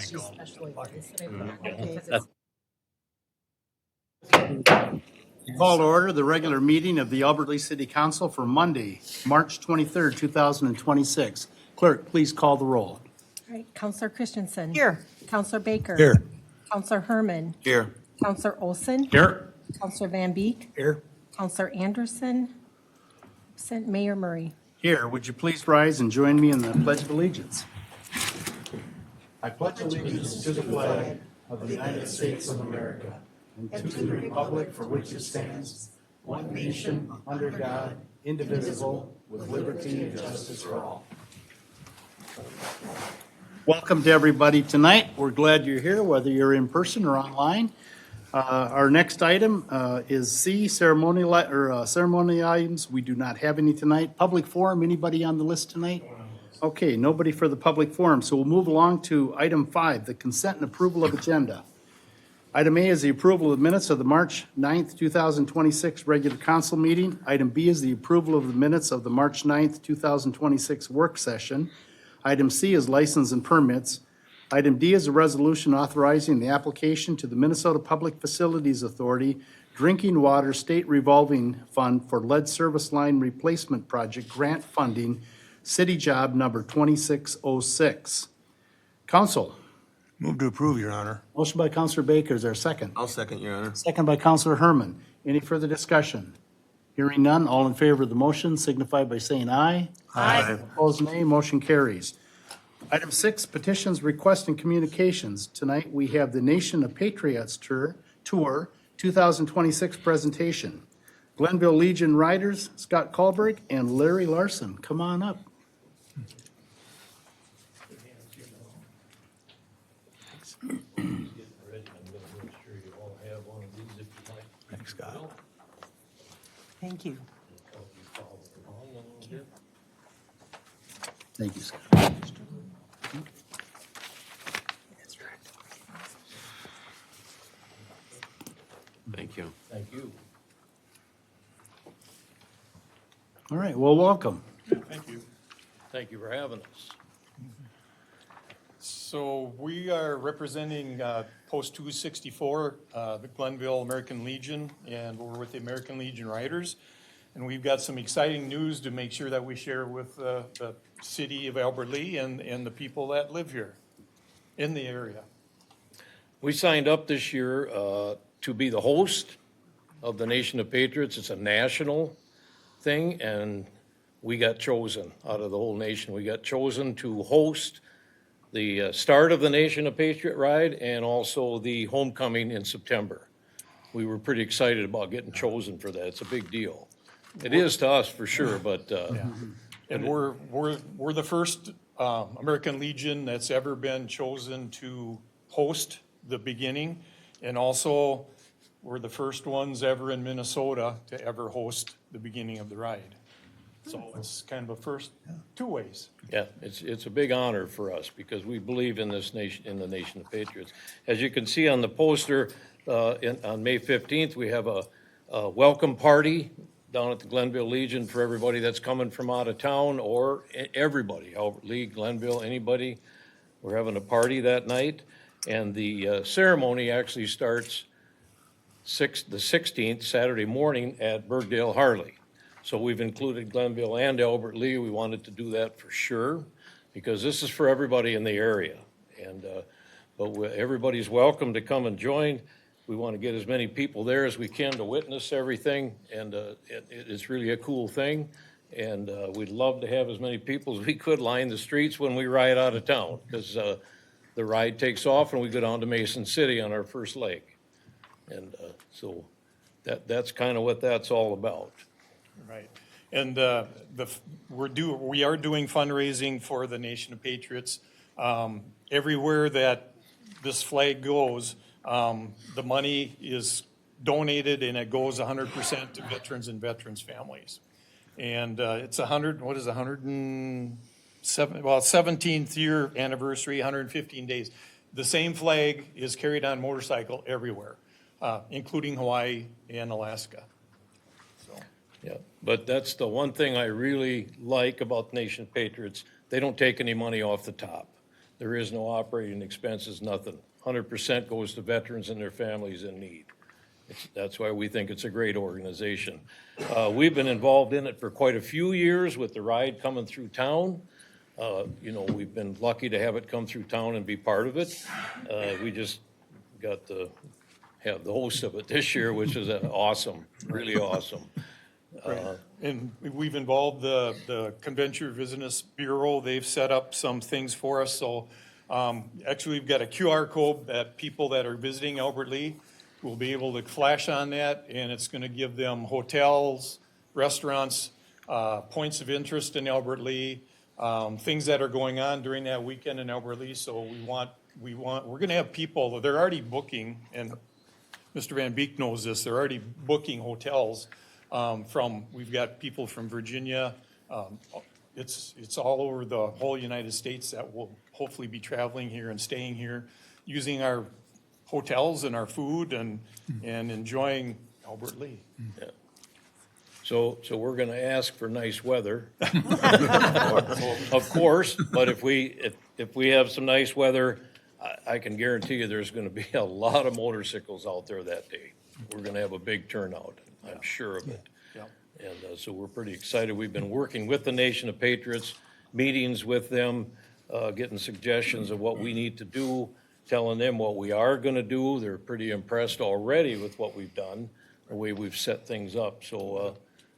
Especially this, because That's Call to order the regular meeting of the Albert Lea City Council for Monday, March 23rd, 2026. Clerk, please call the roll. All right, Counselor Christensen. Here. Counselor Baker. Here. Counselor Herman. here. Counselor Olson. Here. Counselor Van Beek. Here. Counselor Anderson. Absent Mayor Murray. Here, would you please rise and join me in the Pledge of Allegiance? I pledge allegiance to the flag of the United States of America and to the republic for which it stands, one nation, under God, indivisible, with liberty and justice for all. Welcome to everybody tonight. We're glad you're here, whether you're in person or online. Our next item is C, ceremonial items. We do not have any tonight. Public forum, anybody on the list tonight? Okay, nobody for the public forum, so we'll move along to item 5, the consent and approval of agenda. Item A is the approval of the minutes of the March 9th, 2026 regular council meeting. Item B is the approval of the minutes of the March 9th, 2026 work session. Item C is license and permits. Item D is a resolution authorizing the application to the Minnesota Public Facilities Authority Drinking Water State Revolving Fund for Lead Service Line Replacement Project Grant Funding, City Job Number 2606. Council. Move to approve, Your Honor. Motion by Counselor Baker, is there a second? I'll second, Your Honor. Second by Counselor Herman. Any further discussion? Hearing none, all in favor of the motion signify by saying aye. Aye. Opposed, nay. Motion carries. Item 6, petitions, requests, and communications. Tonight, we have the Nation of Patriots Tour 2026 presentation. Glenville Legion Riders, Scott Kahlberg and Larry Larson. Come on up. Thanks, Scott. Thank you. Thank you, Scott. Thank you. Thank you. All right, well, welcome. Thank you. Thank you for having us. So we are representing Post 264, the Glenville American Legion, and we're with the American Legion Riders. And we've got some exciting news to make sure that we share with the city of Albert Lea and the people that live here in the area. We signed up this year to be the host of the Nation of Patriots. It's a national thing, and we got chosen out of the whole nation. We got chosen to host the start of the Nation of Patriot Ride and also the homecoming in September. We were pretty excited about getting chosen for that. It's a big deal. It is to us for sure, but and we're the first American Legion that's ever been chosen to host the beginning, and also we're the first ones ever in Minnesota to ever host the beginning of the ride. So it's kind of a first two ways. Yeah, it's a big honor for us because we believe in this nation, in the Nation of Patriots. As you can see on the poster, on May 15th, we have a welcome party down at the Glenville Legion for everybody that's coming from out of town, or everybody, Albert Lea, Glenville, anybody. We're having a party that night, and the ceremony actually starts the 16th, Saturday morning at Bergdale Harley. So we've included Glenville and Albert Lea. We wanted to do that for sure, because this is for everybody in the area. And everybody's welcome to come and join. We want to get as many people there as we can to witness everything, and it's really a cool thing. And we'd love to have as many people as we could line the streets when we ride out of town, because the ride takes off and we go down to Mason City on our first leg. And so that's kind of what that's all about. Right. And we are doing fundraising for the Nation of Patriots. Everywhere that this flag goes, the money is donated and it goes 100% to veterans and veterans' families. And it's 17th year anniversary, 115 days. The same flag is carried on motorcycle everywhere, including Hawaii and Alaska. Yeah, but that's the one thing I really like about Nation of Patriots. They don't take any money off the top. There is no operating expenses, nothing. 100% goes to veterans and their families in need. That's why we think it's a great organization. We've been involved in it for quite a few years with the ride coming through town. We've been lucky to have it come through town and be part of it. We just got to have the host of it this year, which is awesome, really awesome. And we've involved the Convention Business Bureau. They've set up some things for us. So actually, we've got a QR code that people that are visiting Albert Lea will be able to flash on that, and it's going to give them hotels, restaurants, points of interest in Albert Lea, things that are going on during that weekend in Albert Lea. So we're going to have people, they're already booking, and Mr. Van Beek knows this, they're already booking hotels we've got people from Virginia. It's all over the whole United States that will hopefully be traveling here and staying here, using our hotels and our food and enjoying Albert Lea. Yeah. So we're gonna ask for nice weather. Of course, but if we have some nice weather, I can guarantee you there's gonna be a lot of motorcycles out there that day. We're gonna have a big turnout, I'm sure of it. Yeah. And so we're pretty excited. We've been working with the Nation of Patriots, meetings with them, getting suggestions of what we need to do, telling them what we are gonna do. They're pretty impressed already with what we've done, the way we've set things up. So,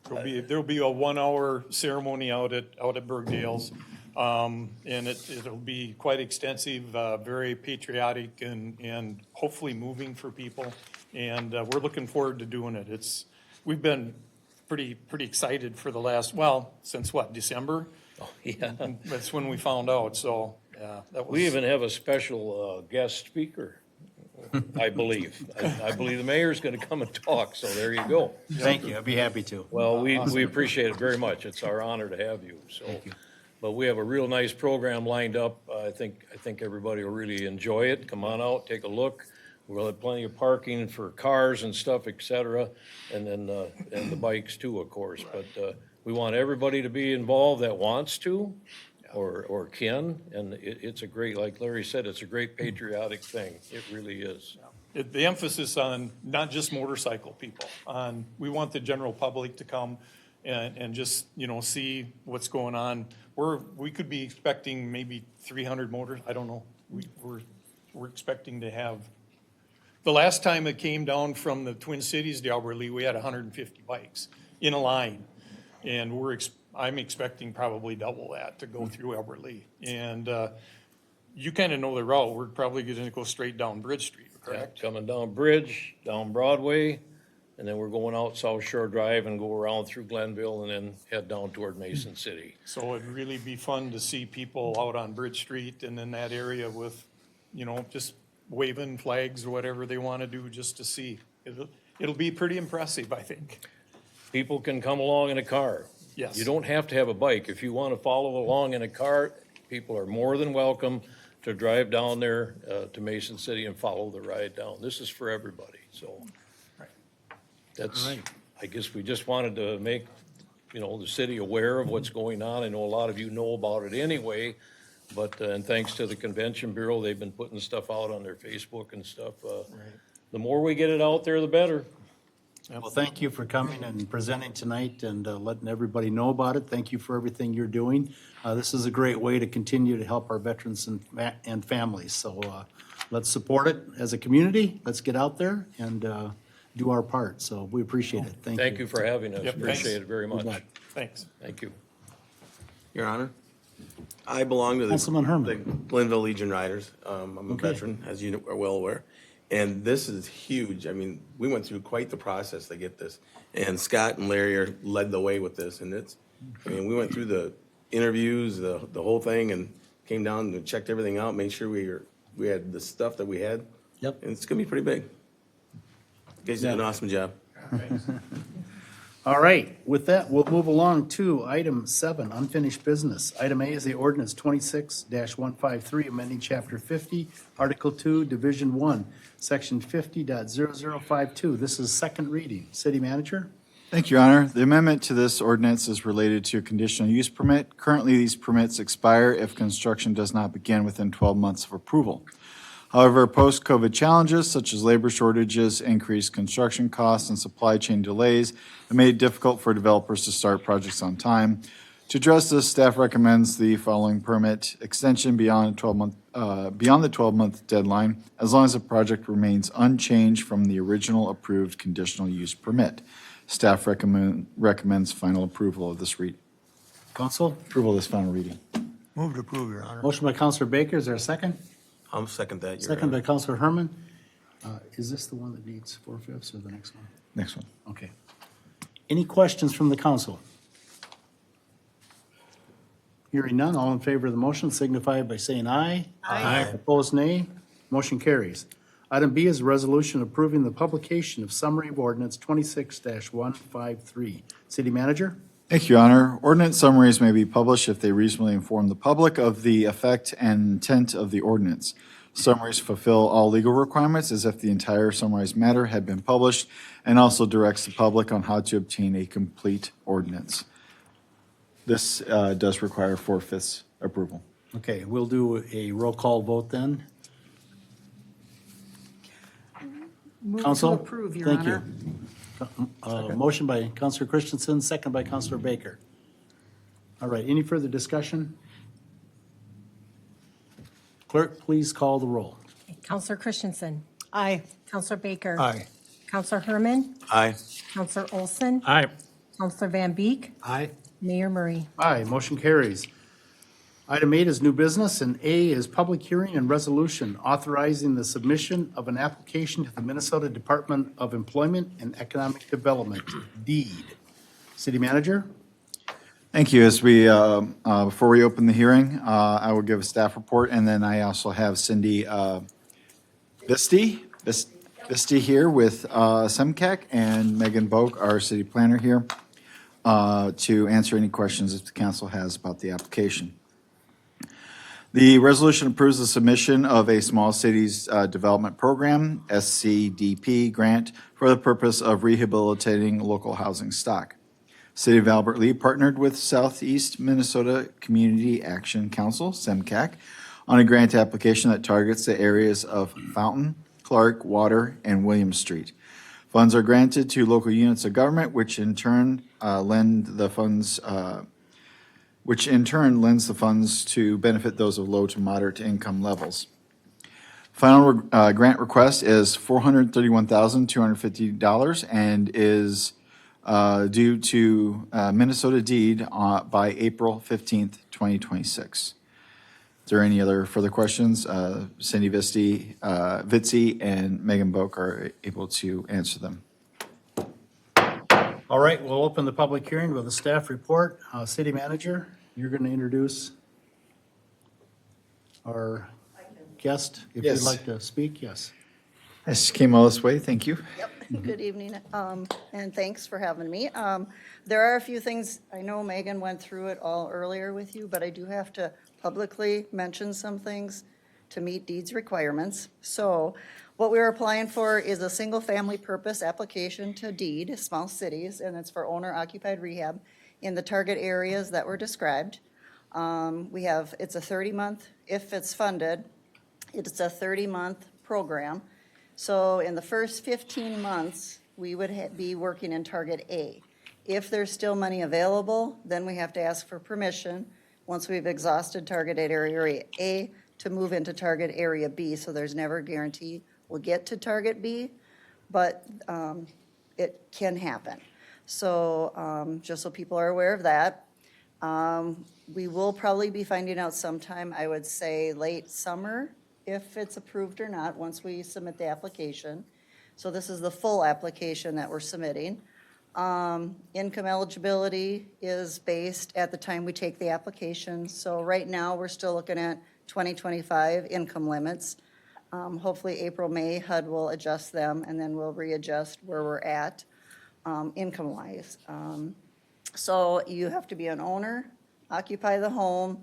There'll be a 1 hour ceremony out at Bergdale's. And it'll be quite extensive, very patriotic and hopefully moving for people. And we're looking forward to doing it. We've been pretty excited for the last, since what, December? yeah. That's when we found out, so, yeah. That was. We even have a special guest speaker, I believe. I believe the mayor's gonna come and talk, so there you go. Thank you, I'd be happy to. Well, we appreciate it very much. It's our honor to have you, so. But we have a real nice program lined up. I think everybody will really enjoy it. Come on out, take a look. We'll have plenty of parking for cars and stuff, et cetera, and then, and the bikes too, of course. But we want everybody to be involved that wants to or can, and it's a great, like Larry said, it's a great patriotic thing. It really is. The emphasis on not just motorcycle people, we want the general public to come and just, see what's going on. We could be expecting maybe 300 motors, I don't know. We're expecting to have, the last time it came down from the Twin Cities to Albert Lea, we had 150 bikes in a line. And I'm expecting probably double that to go through Albert Lea. And you kind of know the route. We're probably going to go straight down Bridge Street, correct? Coming down Bridge, down Broadway, and then we're going out South Shore Drive and go around through Glenville and then head down toward Mason City. So it'd really be fun to see people out on Bridge Street and in that area with, just waving flags or whatever they want to do just to see. It'll be pretty impressive, I think. People can come along in a car. Yes. You don't have to have a bike. If you want to follow along in a car, people are more than welcome to drive down there to Mason City and follow the ride down. This is for everybody, so. That's, I guess we just wanted to make, the city aware of what's going on. I know a lot of you know about it anyway, but, and thanks to the Convention Bureau, they've been putting stuff out on their Facebook and stuff. The more we get it out there, the better. Well, thank you for coming and presenting tonight and letting everybody know about it. Thank you for everything you're doing. This is a great way to continue to help our veterans and families. So let's support it as a community. Let's get out there and do our part. So we appreciate it. Thank you. Thank you for having us. Yep, Appreciate thanks. it very much. luck. Thanks. Thank you. Your Honor, I belong to Councilman the Herman. Glenville Legion Riders. I'm a Okay. veteran, as you are well aware. And this is huge. I mean, we went through quite the process to get this. And Scott and Larry led the way with this. And we went through the interviews, the whole thing, and came down and checked everything out, made sure we had the stuff that we had. Yep. And it's gonna be pretty big. You guys did an awesome job. All right, with that, we'll move along to item 7, unfinished business. Item A is the ordinance 26-153, amending chapter 50, article 2, division 1, section 50.0052. This is second reading. City manager? Thank you, Your Honor. The amendment to this ordinance is related to a conditional use permit. Currently, these permits expire if construction does not begin within 12 months of approval. However, post-COVID challenges such as labor shortages, increased construction costs, and supply chain delays have made it difficult for developers to start projects on time. To address this, staff recommends the following permit extension beyond the 12-month deadline, as long as the project remains unchanged from the original approved conditional use permit. Staff recommends final approval of this Council? approval of this final reading. Move to approve, Your Honor. Motion by Counselor Baker, is there a second? I'll second that, Your Second by Honor. Counselor Herman. Is this the one that needs 4/5 or the next one? Next one. Okay. Any questions from the council? Hearing none, all in favor of the motion signify by saying aye. Aye. Opposed, nay. Motion carries. Item B is a resolution approving the publication of summary of ordinance 26-153. City Manager? Thank you, Your Honor. Ordinance summaries may be published if they reasonably inform the public of the effect and intent of the ordinance. Summaries fulfill all legal requirements as if the entire summarized matter had been published, and also directs the public on how to obtain a complete ordinance. This does require 4/5 approval. Okay, we'll do a roll call vote then. Move to Counsel? approve, Your Thank Honor. you. Motion by Counselor Christensen, second by Counselor Baker. All right, any further discussion? Clerk, please call the roll. Counselor Christensen. Aye. Counselor Baker. Aye. Counselor Herman. Aye. Counselor Olson. Aye. Counselor Van Beek. Aye. Mayor Murray. Aye, motion carries. Item 8 is new business, and A is public hearing and resolution authorizing the submission of an application to the Minnesota Department of Employment and Economic Development, DEED. City Manager? Thank you. As we, before we open the hearing, I will give a staff report, and then I also have Cindy Visti here with SEMCAC, and Megan Boak, our city planner here, to answer any questions that the council has about the application. The resolution approves the submission of a Small Cities Development Program, SCDP, grant for the purpose of rehabilitating local housing stock. City of Albert Lea partnered with Southeast Minnesota Community Action Council, SEMCAC, on a grant application that targets the areas of Fountain, Clark, Water, and Williams Street. Funds are granted to local units of government, which in turn lends the funds to benefit those of low to moderate income levels. Final grant request is $431,250 and is due to Minnesota DEED by April 15th, 2026. Is there any other further questions? Cindy Vitsi and Megan Boak are able to answer them. All right, we'll open the public hearing with a staff report. City Manager, you're going to introduce our guest. If you'd Yes. like to speak, yes. I just came all this way, thank you. Yep, good evening, and thanks for having me. There are a few things, I know Megan went through it all earlier with you, but I do have to publicly mention some things to meet deeds requirements. So what we're applying for is a single-family purpose application to deed, small cities, and it's for owner-occupied rehab in the target areas that were described. It's a 30-month, if it's funded, it's a 30-month program. So in the first 15 months, we would be working in Target A. If there's still money available, then we have to ask for permission, once we've exhausted Target Area A, to move into Target Area B. So there's never a guarantee we'll get to Target B, but it can happen. So just so people are aware of that. We will probably be finding out sometime, I would say, late summer, if it's approved or not, once we submit the application. So this is the full application that we're submitting. Income eligibility is based at the time we take the application. So right now, we're still looking at 2025 income limits. Hopefully April, May, HUD will adjust them, and then we'll readjust where we're at income-wise. So you have to be an owner, occupy the home,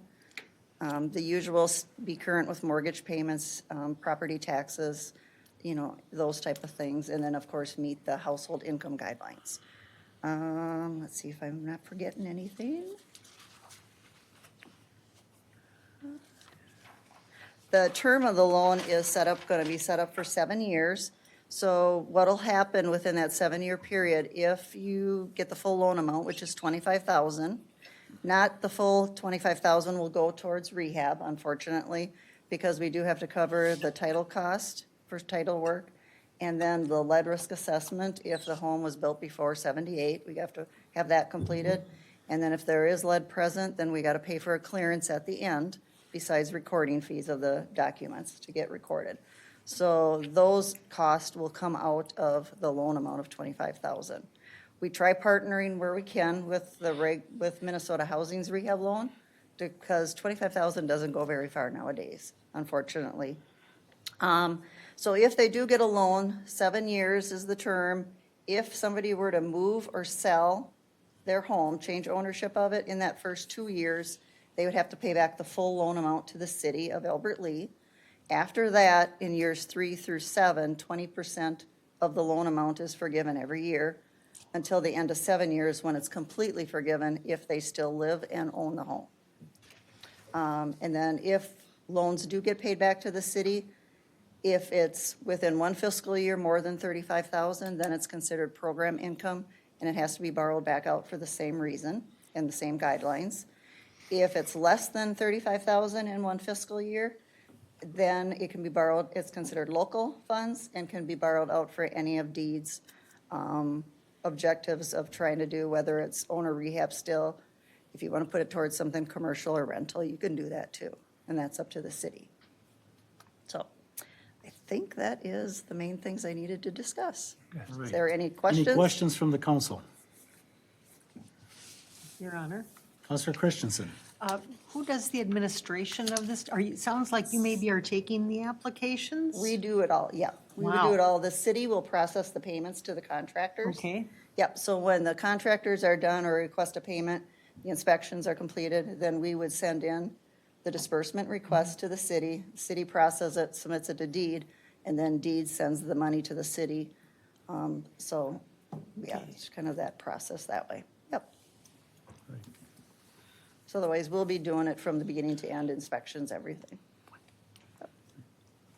the usual, be current with mortgage payments, property taxes, those type of things, and then, of course, meet the household income guidelines. Let's see if I'm not forgetting anything. The term of the loan is going to be set up for 7 years. So what'll happen within that 7-year period, if you get the full loan amount, which is $25,000, not the full $25,000 will go towards rehab, unfortunately, because we do have to cover the title cost for title work, and then the lead risk assessment, if the home was built before 78, we have to have that completed. And then if there is lead present, then we got to pay for a clearance at the end, besides recording fees of the documents to get recorded. So those costs will come out of the loan amount of $25,000. We try partnering where we can with with Minnesota Housing's rehab loan, because $25,000 doesn't go very far nowadays, unfortunately. So if they do get a loan, 7 years is the term. If somebody were to move or sell their home, change ownership of it in that first 2 years, they would have to pay back the full loan amount to the city of Albert Lea. After that, in years 3 through 7, 20% of the loan amount is forgiven every year until the end of 7 years, when it's completely forgiven if they still live and own the home. And then if loans do get paid back to the city, if it's within 1 fiscal year more than $35,000, then it's considered program income, and it has to be borrowed back out for the same reason and the same guidelines. If it's less than $35,000 in 1 fiscal year, then it can be borrowed, it's considered local funds and can be borrowed out for any of deeds objectives of trying to do, whether it's owner rehab still. If you want to put it towards something commercial or rental, you can do that too, and that's up to the city. So I think that is the main things I needed to discuss. Is there any questions? Any questions from the council? Your Honor. Counselor Christensen. Who does the administration of this? Sounds like you maybe are taking the applications? We do it all, yeah. We would do Wow. it all. The city will process the payments to the contractors. Okay. Yep, so when the contractors are done or request a payment, the inspections are completed, then we would send in the disbursement request to the city. City processes it, submits it to deed, and then deed sends the money to the city. So, yeah, it's kind of that process that way. Yep. So otherwise, we'll be doing it from the beginning to end, inspections, everything.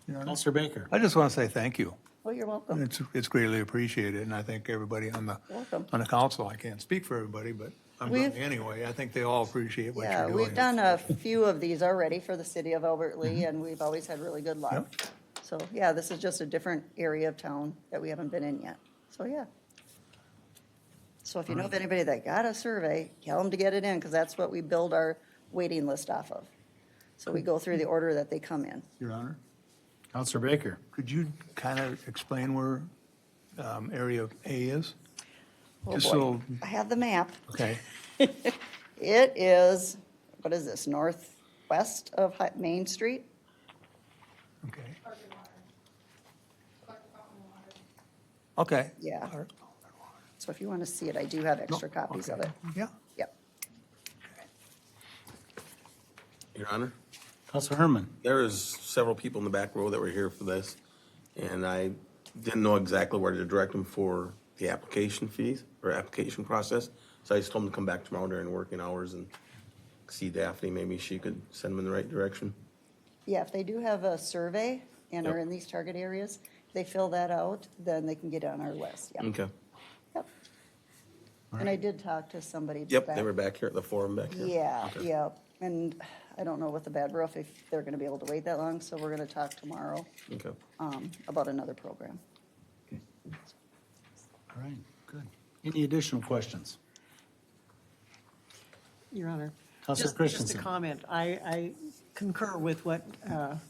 Your Honor, Counselor Baker. I just want to say thank you. Well, you're welcome. It's greatly appreciated, and I think everybody on the Welcome. council, I can't speak for everybody, but I'm going to anyway. I think they all appreciate what Yeah, you're doing. we've done a few of these already for the city of Albert Lea, and we've always had really good luck. Yep. So, yeah, this is just a different area of town that we haven't been in yet. So, yeah. So if you know of anybody that got a survey, tell them to get it in, because that's what we build our waiting list off of. So we go through the order that they come in. Your Honor, Counselor Baker. could you kind of explain where Area A is? Oh, Just boy. so, I have the map. okay, It is, what is this, northwest of Main Street? okay. Okay. Yeah. So if you want to see it, I do have extra copies of it. Yeah. Yep. Your Honor, Counselor Herman. there is several people in the back row that were here for this, and I didn't know exactly where to direct them for the application fees or application process. So I just told them to come back tomorrow during working hours and see Daphne. Maybe she could send them in the right direction. Yeah, if they do have a survey and are Yep. in these target areas, if they fill that out, then they can get on our list. Yep. Okay. Yep. And I did talk to somebody. Yep, back- they were back here at the forum back here. Yeah, Okay. yeah. And I don't know with the bad roof if they're going to be able to wait that long, so we're going to talk tomorrow Okay. about another program. All right, good. Any additional questions? Your Honor. Counselor Just a Christensen. comment. I concur with what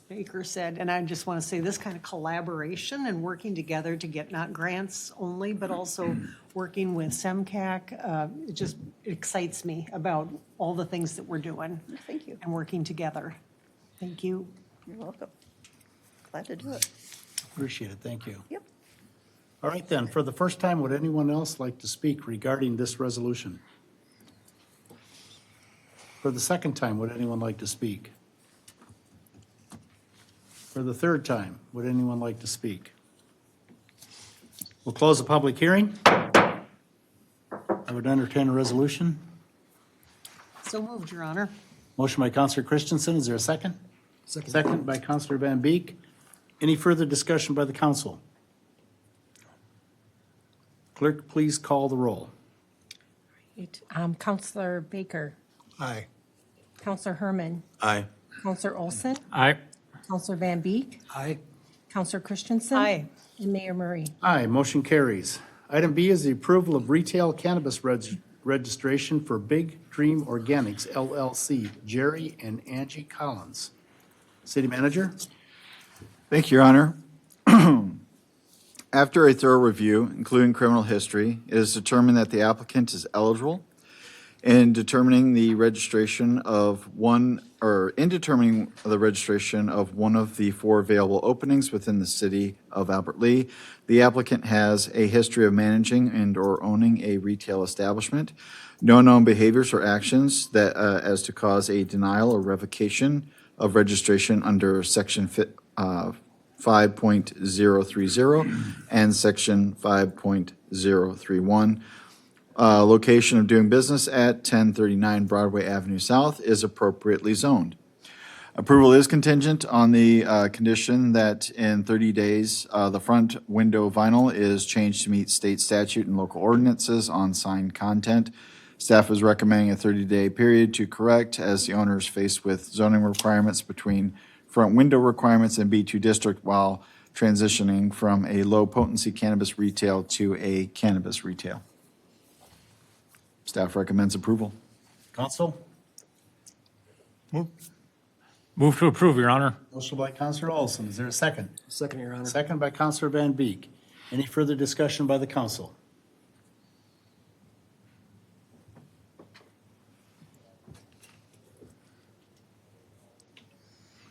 Baker said, and I just want to say this kind of collaboration and working together to get not grants only, but also working with SEMCAC, it just excites me about all the things that we're doing Thank you. and working together. Thank you. You're welcome. Glad to do it. Appreciate it, thank you. Yep. All right then, for the first time, would anyone else like to speak regarding this resolution? For the second time, would anyone like to speak? For the third time, would anyone like to speak? We'll close the public hearing. I would entertain a resolution. So moved, Your Honor. Motion by Counselor Christensen, is there a second? Second by Counselor Van Beek. Any further discussion by the council? Clerk, please call the roll. Counselor Baker, Aye. Counselor Herman, Aye. Counselor Olson, Aye. Counselor Van Beek, Aye. Counselor Christensen. Aye. And Mayor Murray. Aye, motion carries. Item B is the approval of retail cannabis registration for Big Dream Organics LLC, Jerry and Angie Collins. City Manager? Thank you, Your Honor. After a thorough review, including criminal history, it is determined that the applicant is eligible. In determining the registration of one of the 4 available openings within the city of Albert Lea, the applicant has a history of managing and/or owning a retail establishment, no known behaviors or actions that as to cause a denial or revocation of registration under Section 5.030 and Section 5.031. Location of doing business at 1039 Broadway Avenue South is appropriately zoned. Approval is contingent on the condition that in 30 days, the front window vinyl is changed to meet state statute and local ordinances on sign content. Staff is recommending a 30-day period to correct as the owner is faced with zoning requirements between front window requirements and B2 district while transitioning from a low-potency cannabis retail to a cannabis retail. Staff recommends approval. Council? Move to approve, Your Honor. Motion by Counselor Olson, is there a second? Second, Your Honor. Second by Counselor Van Beek. Any further discussion by the council?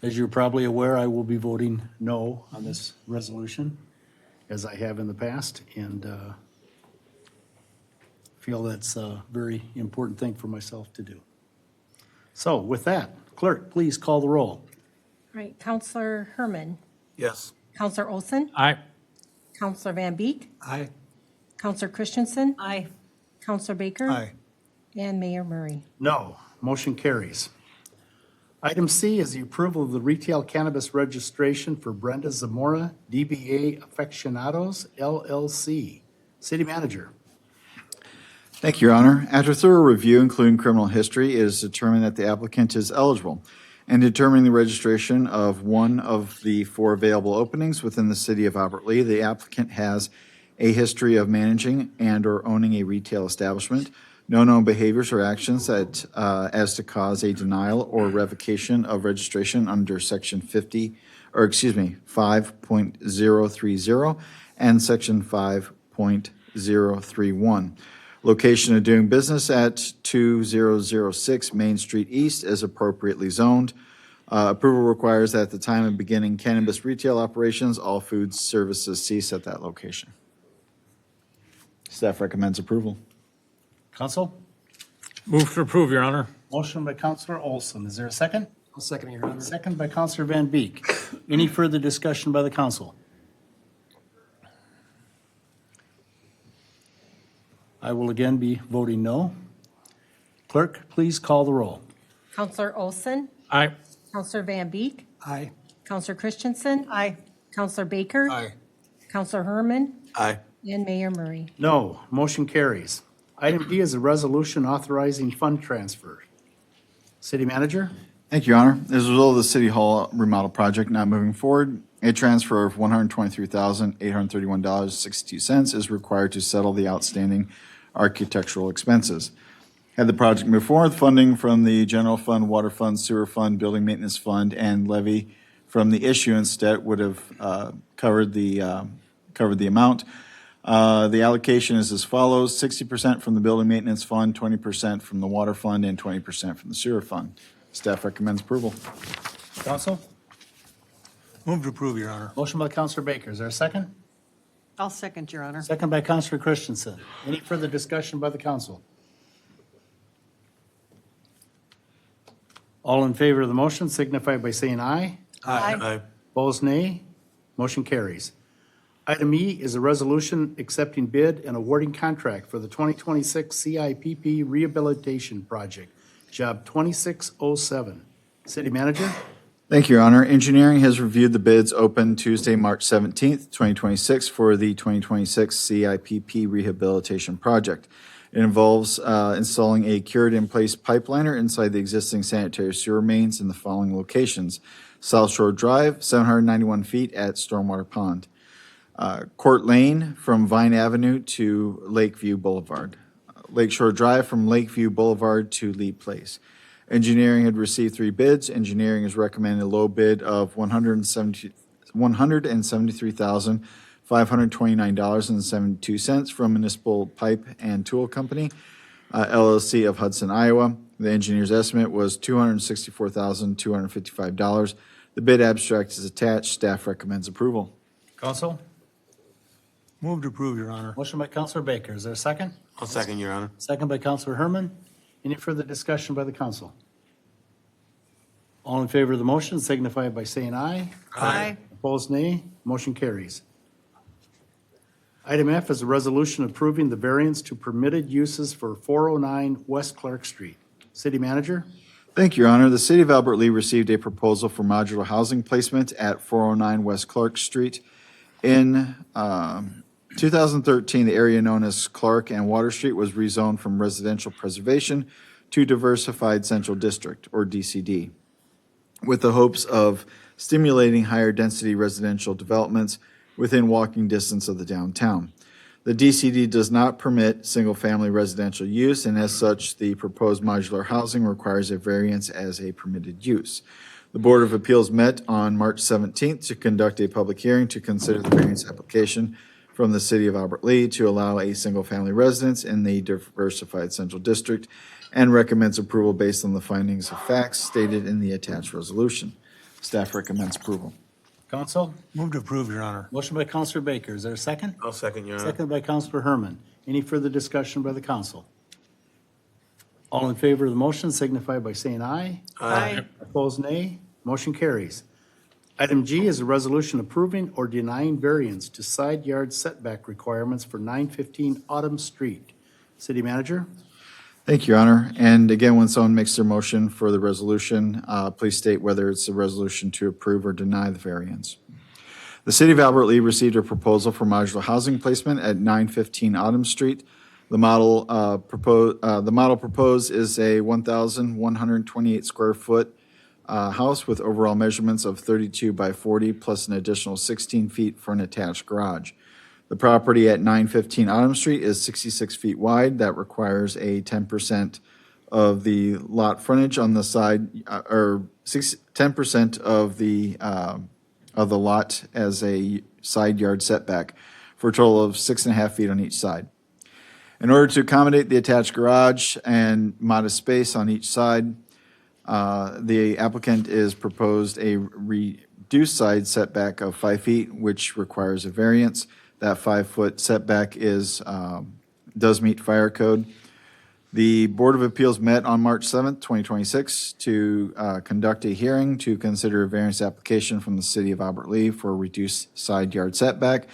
As you're probably aware, I will be voting no on this resolution, as I have in the past, and feel that's a very important thing for myself to do. So with that, clerk, please call the roll. All right, Counselor Herman, Yes. Counselor Olson, Aye. Counselor Van Beek, Aye. Counselor Christensen, Aye. Counselor Baker. Aye. And Mayor Murray. No, motion carries. Item C is the approval of the retail cannabis registration for Brenda Zamora, DBA Aficionados LLC. City Manager. Thank you, Your Honor. After thorough review, including criminal history, it is determined that the applicant is eligible. In determining the registration of one of the 4 available openings within the city of Albert Lea, the applicant has a history of managing and/or owning a retail establishment, no known behaviors or actions that as to cause a denial or revocation of registration under Section 5.030 and Section 5.031. Location of doing business at 2006 Main Street East is appropriately zoned. Approval requires that at the time of beginning cannabis retail operations, all food services cease at that location. Staff recommends approval. Council? Move to approve, Your Honor. Motion by Counselor Olson. Is there a second? I'll second, Your Honor. Second by Counselor Van Beek. Any further discussion by the council? I will again be voting no. Clerk, please call the roll. Counselor Olson, Aye. Counselor Van Beek, Aye. Counselor Christensen, Aye. Counselor Baker. Aye. Counselor Herman, Aye. and Mayor Murray. No, motion carries. Item D is a resolution authorizing fund transfer. City Manager? Thank you, Your Honor. As a result of the City Hall remodel project not moving forward, a transfer of $123,831.62 is required to settle the outstanding architectural expenses. Had the project moved forward, funding from the general fund, water fund, sewer fund, building maintenance fund, and levy from the issuance debt would have covered the amount. The allocation is as follows: 60% from the building maintenance fund, 20% from the water fund, and 20% from the sewer fund. Staff recommends approval. Council? Move to approve, Your Honor. Motion by Counselor Baker. Is there a second? I'll second, Your Honor. Second by Counselor Christensen. Any further discussion by the council? All in favor of the motion signify by saying aye. Aye. Opposed, nay. Motion carries. Item E is a resolution accepting bid and awarding contract for the 2026 CIPP Rehabilitation Project, Job 2607. City Manager? Thank you, Your Honor. Engineering has reviewed the bids open Tuesday, March 17th, 2026 for the 2026 CIPP Rehabilitation Project. It involves installing a cured-in-place pipeliner inside the existing sanitary sewer mains in the following locations: South Shore Drive, 791 feet at Stormwater Pond; Court Lane from Vine Avenue to Lakeview Boulevard; Lakeshore Drive from Lakeview Boulevard to Lee Place. Engineering had received 3 bids. Engineering is recommending a low bid of $173,529.72 from Municipal Pipe and Tool Company, LLC of Hudson, Iowa. The engineer's estimate was $264,255. The bid abstract is attached. Staff recommends approval. Counsel? Move to approve, Your Honor. Motion by Counselor Baker. Is there a second? I'll second, Your Honor. Second by Counselor Herman. Any further discussion by the council? All in favor of the motion signify by saying aye. Aye. Opposed, nay. Motion carries. Item F is a resolution approving the variance to permitted uses for 409 West Clark Street. City Manager? Thank you, Your Honor. The City of Albert Lee received a proposal for modular housing placement at 409 West Clark Street. In 2013, the area known as Clark and Water Street was rezoned from residential preservation to diversified central district, or DCD, with the hopes of stimulating higher density residential developments within walking distance of the downtown. The DCD does not permit single-family residential use, and as such, the proposed modular housing requires a variance as a permitted use. The Board of Appeals met on March 17th to conduct a public hearing to consider the variance application from the City of Albert Lee to allow a single-family residence in the diversified central district, and recommends approval based on the findings of facts stated in the attached resolution. Staff recommends approval. Counsel? Move to approve, Your Honor. Motion by Counselor Baker. Is there a second? I'll second, Your Honor. Second by Counselor Herman. Any further discussion by the council? All in favor of the motion signify by saying aye. Aye. Opposed, nay. Motion carries. Item G is a resolution approving or denying variance to side yard setback requirements for 915 Autumn Street. City Manager? Thank you, Your Honor. And again, when someone makes their motion for the resolution, please state whether it's a resolution to approve or deny the variance. The City of Albert Lee received a proposal for modular housing placement at 915 Autumn Street. The model proposed is a 1,128 square foot house with overall measurements of 32 by 40 plus an additional 16 feet for an attached garage. The property at 915 Autumn Street is 66 feet wide. That requires a 10% of the lot frontage on the side, or 10% of the lot as a side yard setback, for a total of 6.5 feet on each side. In order to accommodate the attached garage and modest space on each side, the applicant is proposed a reduced side setback of 5 feet, which requires a variance. That 5-foot setback does meet fire code. The Board of Appeals met on March 7th, 2026 to conduct a hearing to consider a variance application from the City of Albert Lee for a reduced side yard setback,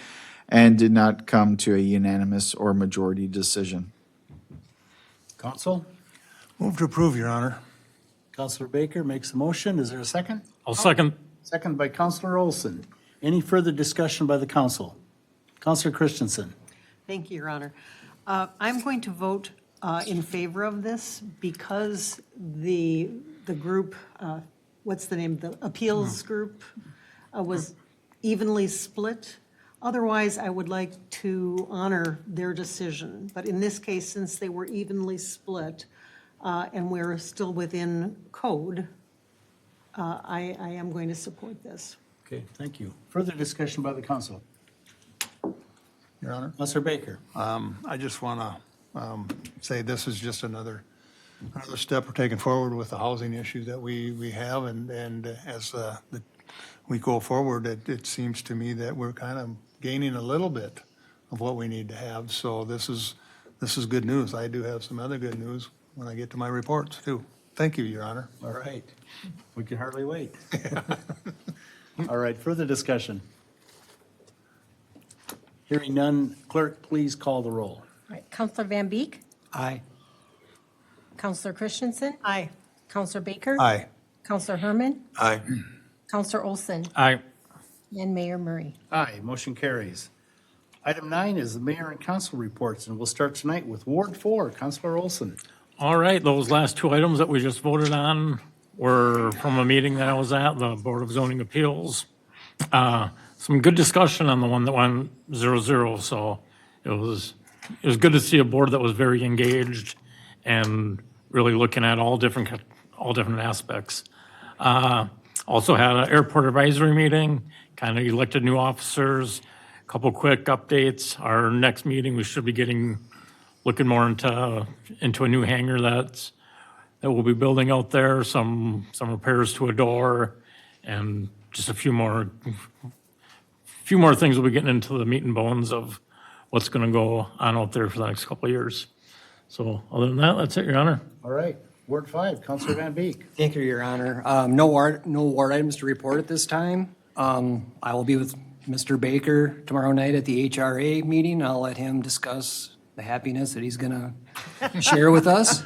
and did not come to a unanimous or majority decision. Counsel? Move to approve, Your Honor. Counselor Baker makes a motion. Is there a second? I'll second. Second by Counselor Olson. Any further discussion by the council? Counselor Christensen. Thank you, Your Honor. I'm going to vote in favor of this because the group, what's the name, the appeals group was evenly split. Otherwise, I would like to honor their decision. But in this case, since they were evenly split and we're still within code, I am going to support this. Okay, thank you. Further discussion by the council? Your Honor. Counselor Baker. I just want to say this is just another step we're taking forward with the housing issue that we have. And as we go forward, it seems to me that we're kind of gaining a little bit of what we need to have. So this is good news. I do have some other good news when I get to my reports too. Thank you, Your Honor. All right. We can hardly wait. All right, further discussion? Hearing none, clerk, please call the roll. All right, Counselor Van Beek, Aye. Counselor Christensen, Aye. Counselor Baker. Aye. Counselor Herman, Aye. Counselor Olson, Aye. and Mayor Murray. Aye, motion carries. Item 9 is the mayor and council reports, and we'll start tonight with Ward 4, Counselor Olson. All right, those last two items that we just voted on were from a meeting that I was at, the Board of Zoning Appeals. Some good discussion on the one that went 0-0, so it was good to see a board that was very engaged and really looking at all different aspects. Also had an airport advisory meeting, kind of elected new officers, a couple quick updates. Our next meeting, we should be looking more into a new hangar that we'll be building out there, some repairs to a door, and just a few more things we'll be getting into the meat and bones of what's going to go on out there for the next couple of years. So other than that, that's it, Your Honor. All right, Ward 5, Counselor Van Beek. Thank you, Your Honor. No ward items to report at this time. I will be with Mr. Baker tomorrow night at the HRA meeting. I'll let him discuss the happiness that he's going to share with us.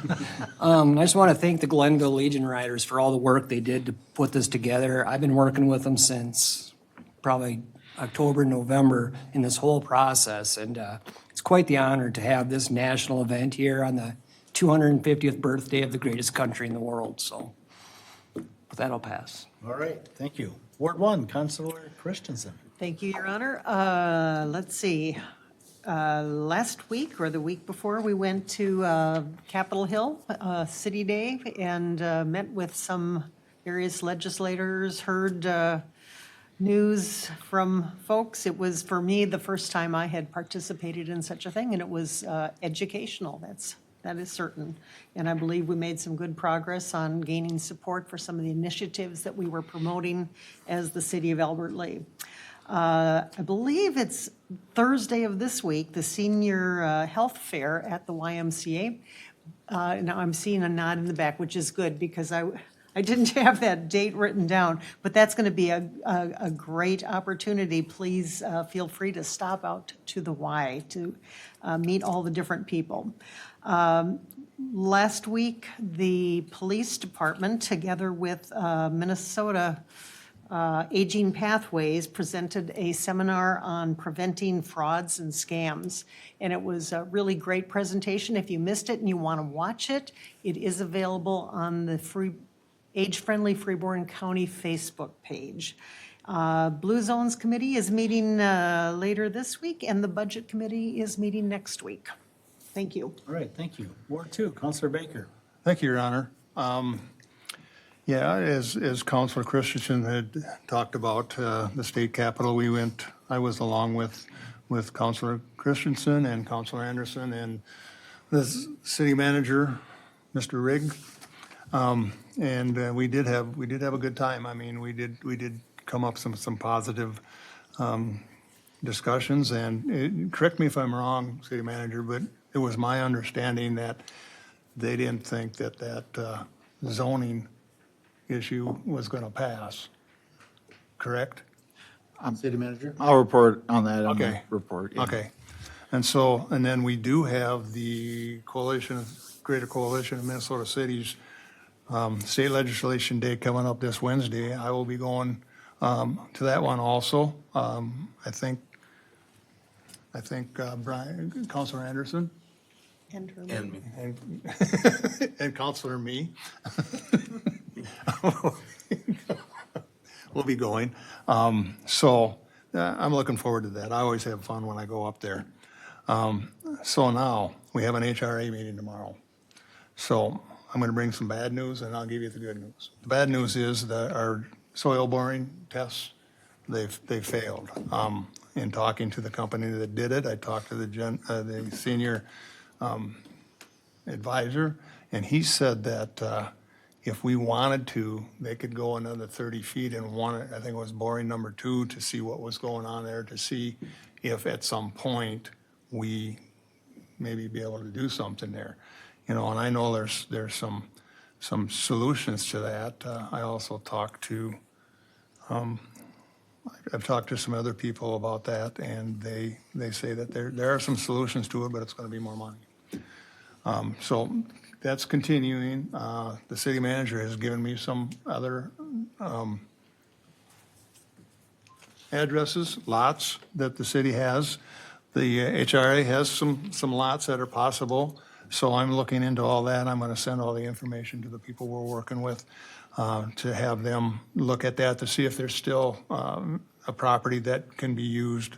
I just want to thank the Glenville Legion Riders for all the work they did to put this together. I've been working with them since probably October, November in this whole process, and it's quite the honor to have this national event here on the 250th birthday of the greatest country in the world. So with that, I'll pass. All right, thank you. Ward 1, Counselor Christensen. Thank you, Your Honor. Let's see. Last week or the week before, we went to Capitol Hill, City Day, and met with some various legislators, heard news from folks. It was, for me, the first time I had participated in such a thing, and it was educational. That is certain. And I believe we made some good progress on gaining support for some of the initiatives that we were promoting as the city of Albert Lea. I believe it's Thursday of this week, the senior health fair at the YMCA. Now I'm seeing a nod in the back, which is good because I didn't have that date written down, but that's going to be a great opportunity. Please feel free to stop out to the Y to meet all the different people. Last week, the police department, together with Minnesota Aging Pathways, presented a seminar on preventing frauds and scams. And it was a really great presentation. If you missed it and you want to watch it, it is available on the Age-Friendly Freeborn County Facebook page. Blue Zones Committee is meeting later this week, and the Budget Committee is meeting next week. Thank you. All right, thank you. Ward 2, Counselor Baker. Thank you, Your Honor. Yeah, as Councilor Christensen had talked about the state capitol, I was along with Councilor Christensen and Councilor Anderson and the city manager, Mr. Rigg. And we did have a good time. I mean, we did come up some positive discussions, and correct me if I'm wrong, city manager, but it was my understanding that they didn't think that zoning issue was going to pass, correct? City Manager. I'll report on that in the Okay. report. yeah. Okay. And then we do have the Greater Coalition of Minnesota Cities state legislation day coming up this Wednesday. I will be going to that one also. I think Brian, Councilor Anderson, And her- And me. and Councilor me will be going. So I'm looking forward to that. I always have fun when I go up there. So now we have an HRA meeting tomorrow. So I'm going to bring some bad news, and I'll give you the good news. The bad news is that our soil boring tests, they failed. In talking to the company that did it, I talked to the senior advisor, and he said that if we wanted to, they could go another 30 feet and I think it was boring number 2, to see what was going on there, to see if at some point we maybe be able to do something there. And I know there's some solutions to that. I also talked to I've talked to some other people about that, and they say that there are some solutions to it, but it's going to be more money. So that's continuing. The city manager has given me some other addresses, lots that the city has. The HRA has some lots that are possible, so I'm looking into all that. I'm going to send all the information to the people we're working with to have them look at that to see if there's still a property that can be used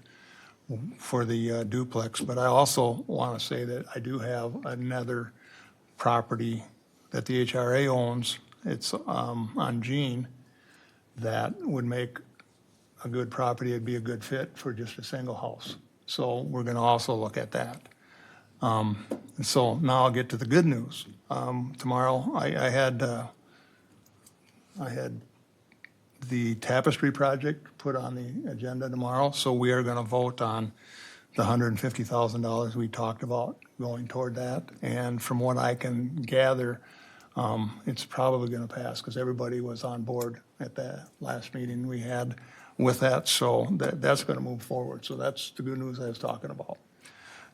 for the duplex. But I also want to say that I do have another property that the HRA owns. It's on Jean that would make a good property. It'd be a good fit for just a single house. So we're going to also look at that. And so now I'll get to the good news. Tomorrow, I had the tapestry project put on the agenda tomorrow, so we are going to vote on the $150,000 we talked about going toward that. And from what I can gather, it's probably going to pass because everybody was on board at the last meeting we had with that. So that's going to move forward. So that's the good news I was talking about.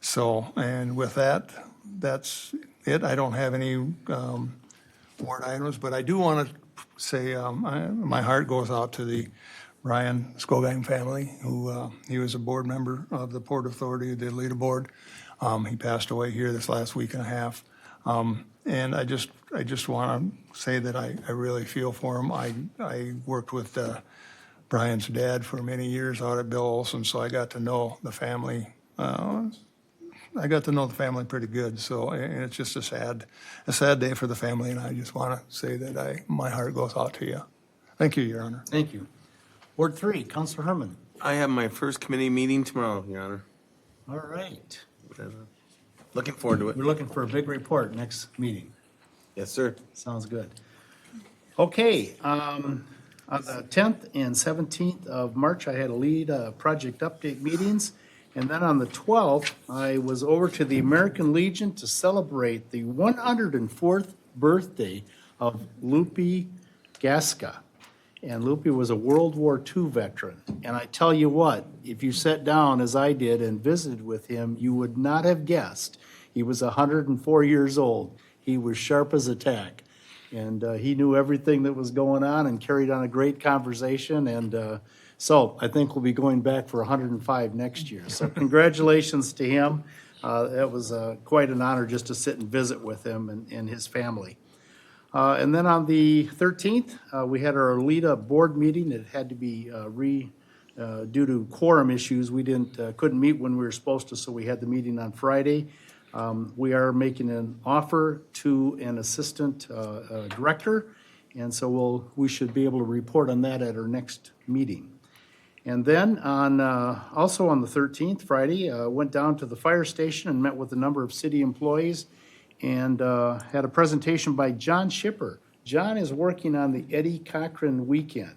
So, and with that, that's it. I don't have any warrant items, but I do want to say my heart goes out to the Ryan Skogheim family, who he was a board member of the Port Authority, the Leda Board. He passed away here this last week and a half. And I just want to say that I really feel for him. I worked with Brian's dad for many years out at Bill Olson, so I got to know the family. I got to know the family pretty good, so and it's just a sad day for the family, and I just want to say that my heart goes out to you. Thank you, Your Honor. Thank you. Ward 3, Counselor Herman. I have my first committee meeting tomorrow, Your Honor. All right. Looking forward to it. We're looking for a big report next meeting. Yes, sir. Sounds good. Okay, on the 10th and 17th of March, I had to lead project update meetings. And then on the 12th, I was over to the American Legion to celebrate the 104th birthday of Lupe Gasca. And Lupe was a World War II veteran. And I tell you what, if you sat down as I did and visited with him, you would not have guessed. He was 104 years old. He was sharp as a tack. And he knew everything that was going on and carried on a great conversation. And so I think we'll be going back for 105 next year. So congratulations to him. That was quite an honor just to sit and visit with him and his family. And then on the 13th, we had our LEDA board meeting. It had to be due to quorum issues. We couldn't meet when we were supposed to, so we had the meeting on Friday. We are making an offer to an assistant director, and so we should be able to report on that at our next meeting. And then also on the 13th, Friday, went down to the fire station and met with a number of city employees and had a presentation by John Shipper. John is working on the Eddie Cochran Weekend.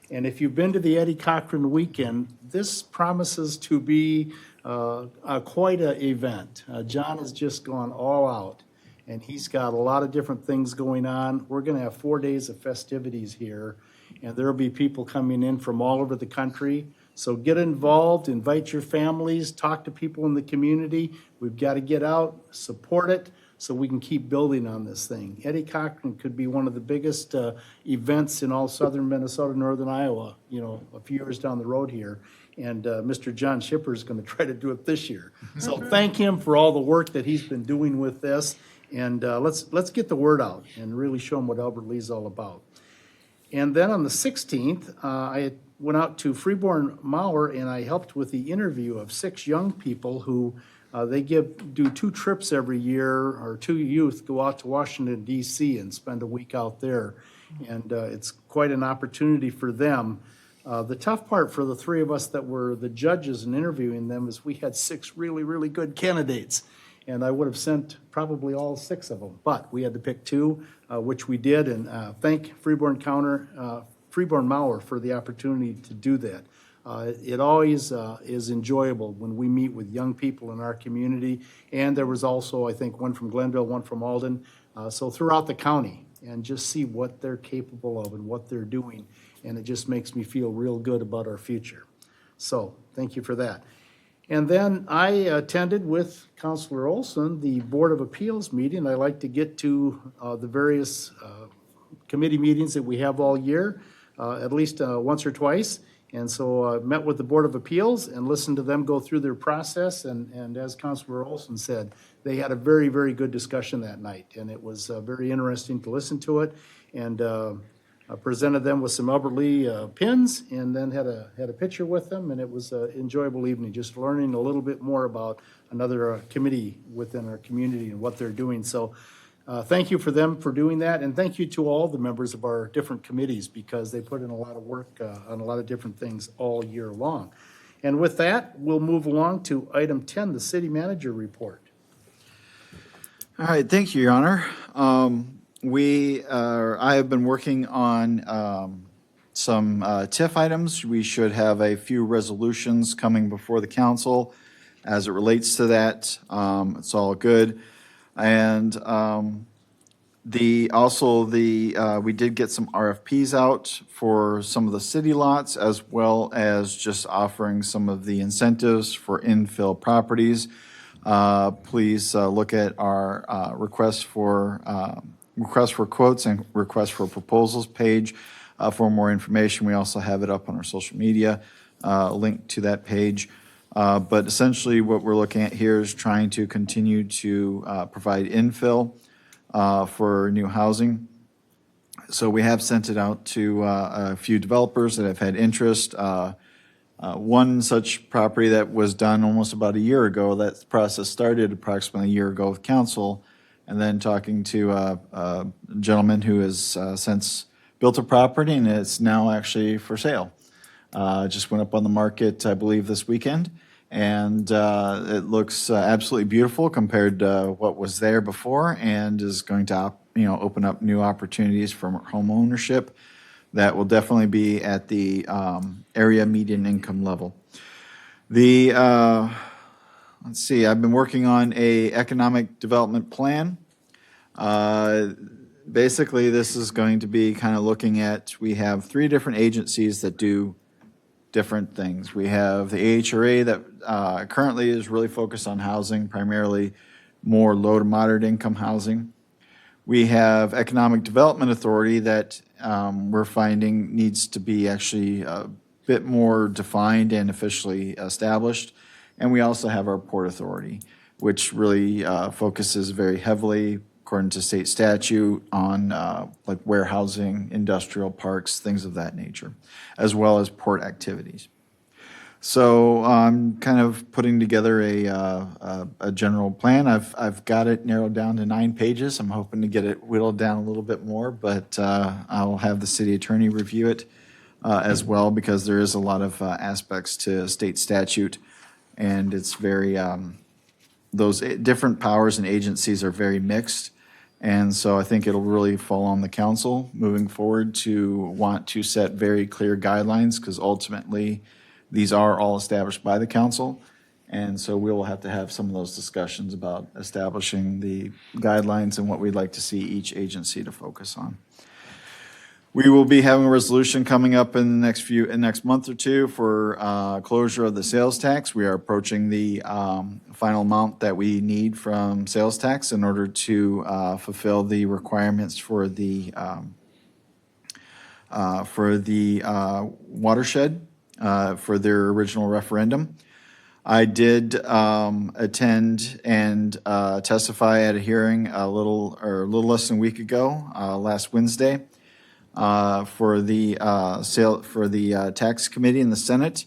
And if you've been to the Eddie Cochran Weekend, this promises to be quite an event. John has just gone all out, and he's got a lot of different things going on. We're going to have 4 days of festivities here, and there'll be people coming in from all over the country. So get involved, invite your families, talk to people in the community. We've got to get out, support it, so we can keep building on this thing. Eddie Cochran could be one of the biggest events in all southern Minnesota, northern Iowa, a few years down the road here. And Mr. John Shipper is going to try to do it this year. So thank him for all the work that he's been doing with this. And let's get the word out and really show him what Albert Lee's all about. And then on the 16th, I went out to Freeborn Mauer and I helped with the interview of 6 young people who they do 2 trips every year, or 2 youth go out to Washington, D.C. and spend a week out there. And it's quite an opportunity for them. The tough part for the 3 of us that were the judges and interviewing them is we had 6 really, really good candidates. And I would have sent probably all 6 of them, but we had to pick 2, which we did. And thank Freeborn Mauer for the opportunity to do that. It always is enjoyable when we meet with young people in our community. And there was also, I think, one from Glenville, one from Alden. So throughout the county, and just see what they're capable of and what they're doing. and it just makes me feel real good about our future. So, thank you for that. And then I attended with Counselor Olson the Board of Appeals meeting. I like to get to the various committee meetings that we have all year, at least once or twice. And so I met with the Board of Appeals and listened to them go through their process. And as Counselor Olson said, they had a very, very good discussion that night. And it was very interesting to listen to it. And I presented them with some Upperly pins and then had a picture with them. And it was an enjoyable evening, just learning a little bit more about another committee within our community and what they're doing. So thank you for them for doing that, and thank you to all the members of our different committees because they put in a lot of work on a lot of different things all year long. And with that, we'll move along to item 10, the city manager report. All right, thank you, Your Honor. I have been working on some TIF items. We should have a few resolutions coming before the council as it relates to that. It's all good. And we did get some RFPs out for some of the city lots, as well as just offering some of the incentives for infill properties. Please look at our request for quotes and request for proposals page for more information. We also have it up on our social media, link to that page. But essentially what we're looking at here is trying to continue to provide infill for new housing. So we have sent it out to a few developers that have had interest. One such property that was done almost about a year ago, that process started approximately a year ago with council, and then talking to a gentleman who has since built a property and it's now actually for sale. Just went up on the market, I believe, this weekend, and it looks absolutely beautiful compared to what was there before, and is going to, open up new opportunities for home ownership that will definitely be at the area median income level. Let's see, I've been working on a economic development plan. Basically, this is going to be kind of looking at, we have 3 different agencies that do different things. We have the AHRA that currently is really focused on housing, primarily more low to moderate income housing. We have Economic Development Authority that we're finding needs to be actually a bit more defined and officially established. And we also have our Port Authority, which really focuses very heavily, according to state statute, on like warehousing, industrial parks, things of that nature, as well as port activities. So I'm kind of putting together a general plan. I've got it narrowed down to 9 pages. I'm hoping to get it whittled down a little bit more, but I'll have the city attorney review it as well, because there is a lot of aspects to state statute, and it's very, those different powers and agencies are very mixed. And so I think it'll really fall on the council moving forward to want to set very clear guidelines, because ultimately these are all established by the council. And so we will have to have some of those discussions about establishing the guidelines and what we'd like to see each agency to focus on. We will be having a resolution coming up in the next month or two for closure of the sales tax. We are approaching the final amount that we need from sales tax in order to fulfill the requirements for the watershed for their original referendum. I did attend and testify at a hearing a little less than a week ago, last Wednesday, for the tax committee in the Senate.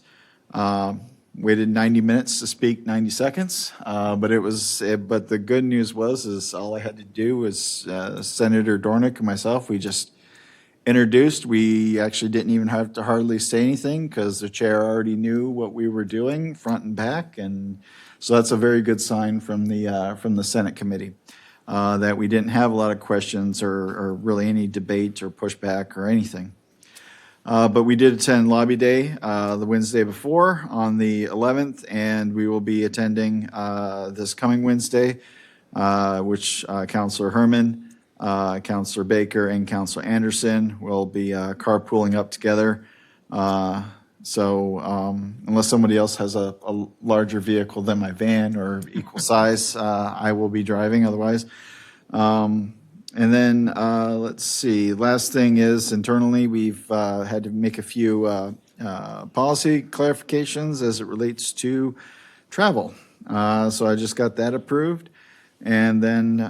Waited 90 minutes to speak 90 seconds, but the good news was all I had to do was Senator Dornick and myself, we just introduced. We actually didn't even have to hardly say anything because the chair already knew what we were doing front and back, and so that's a very good sign from the Senate committee. That we didn't have a lot of questions or really any debate or pushback or anything. But we did attend Lobby Day the Wednesday before on the 11th, and we will be attending this coming Wednesday, which Councilor Herman Counselor Baker and Counselor Anderson will be carpooling up together. So unless somebody else has a larger vehicle than my van or equal size, I will be driving otherwise. And then, let's see, last thing is internally, we've had to make a few policy clarifications as it relates to travel. So I just got that approved. And then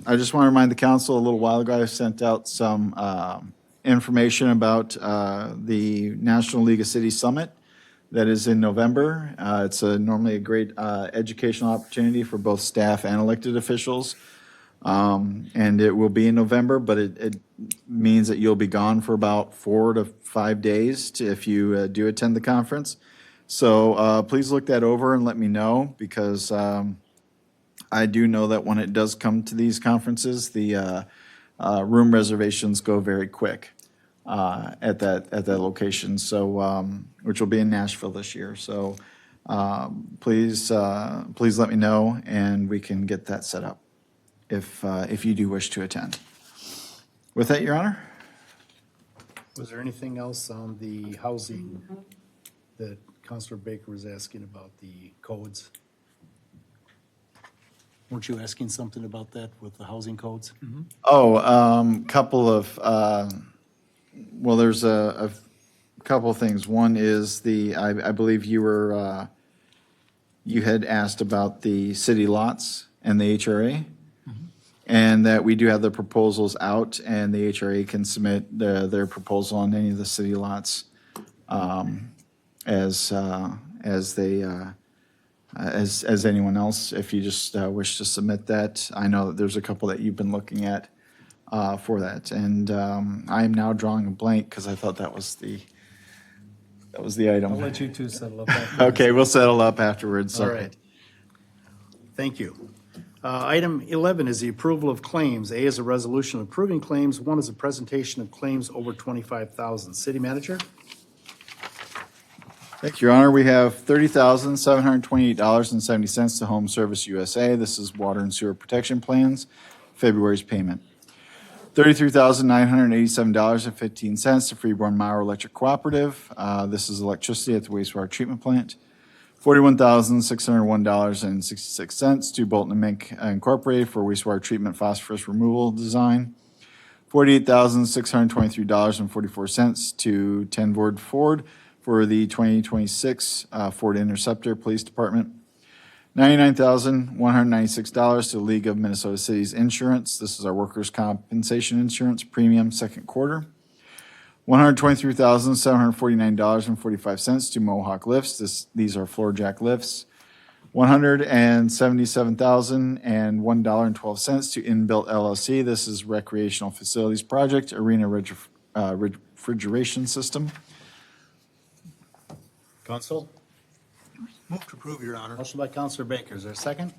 I just want to remind the council, a little while ago, I sent out some information about the National League of Cities Summit that is in November. It's normally a great educational opportunity for both staff and elected officials. And it will be in November, but it means that you'll be gone for about 4 to 5 days if you do attend the conference. So please look that over and let me know, because I do know that when it does come to these conferences, the room reservations go very quick at that location. So which will be in Nashville this year. So please let me know, and we can get that set up if you do wish to attend. With that, Your Honor. Was there anything else on the housing that Counselor Baker was asking about, the codes? Weren't you asking something about that with the housing codes? Oh, couple of, well, there's a couple of things. One is I believe you had asked about the city lots and the HRA. And that we do have the proposals out, and the HRA can submit their proposal on any of the city lots as anyone else. If you just wish to submit that, I know that there's a couple that you've been looking at for that, and I am now drawing a blank because I thought that was the item. I'll let you two settle up. after this. Okay, we'll settle up afterwards. All right. Thank you. Item 11 is the approval of claims. A is a resolution approving claims. 1 is a presentation of claims over $25,000. City Manager? Thank you, Your Honor. We have $30,728.70 to Home Service USA. This is water and sewer protection plans, February's payment. $33,987.15 to Freeborn Mauer Electric Cooperative. This is electricity at the wastewater treatment plant. $41,601.66 to Bolton and Mink Incorporated for wastewater treatment phosphorus removal design. $48,623.44 to 10 Ford for the 2026 Ford Interceptor Police Department. $99,196 to League of Minnesota Cities Insurance. This is our workers' compensation insurance premium second quarter. $123,749.45 to Mohawk Lifts. These are floor jack lifts. $177,001.12 to Inbuilt LLC. This is recreational facilities project, arena refrigeration system. Counsel? Move to approve, Your Honor. Motion by Counselor Baker. Is there a second?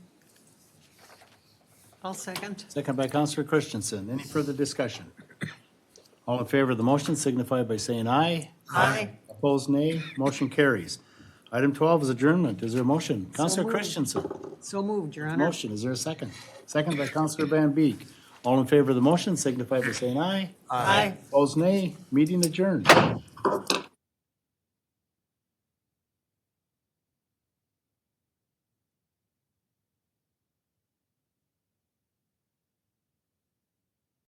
I'll second. Second by Counselor Christensen. Any further discussion? All in favor of the motion signify by saying aye. Aye. Opposed, nay. Motion carries. Item 12 is adjournment. Is there a motion? Counselor moved. Christensen. So moved, Your Honor. Motion. Is there a second? Second by Counselor Van Beek. All in favor of the motion signify by saying aye. Aye. Opposed, nay. Meeting adjourned.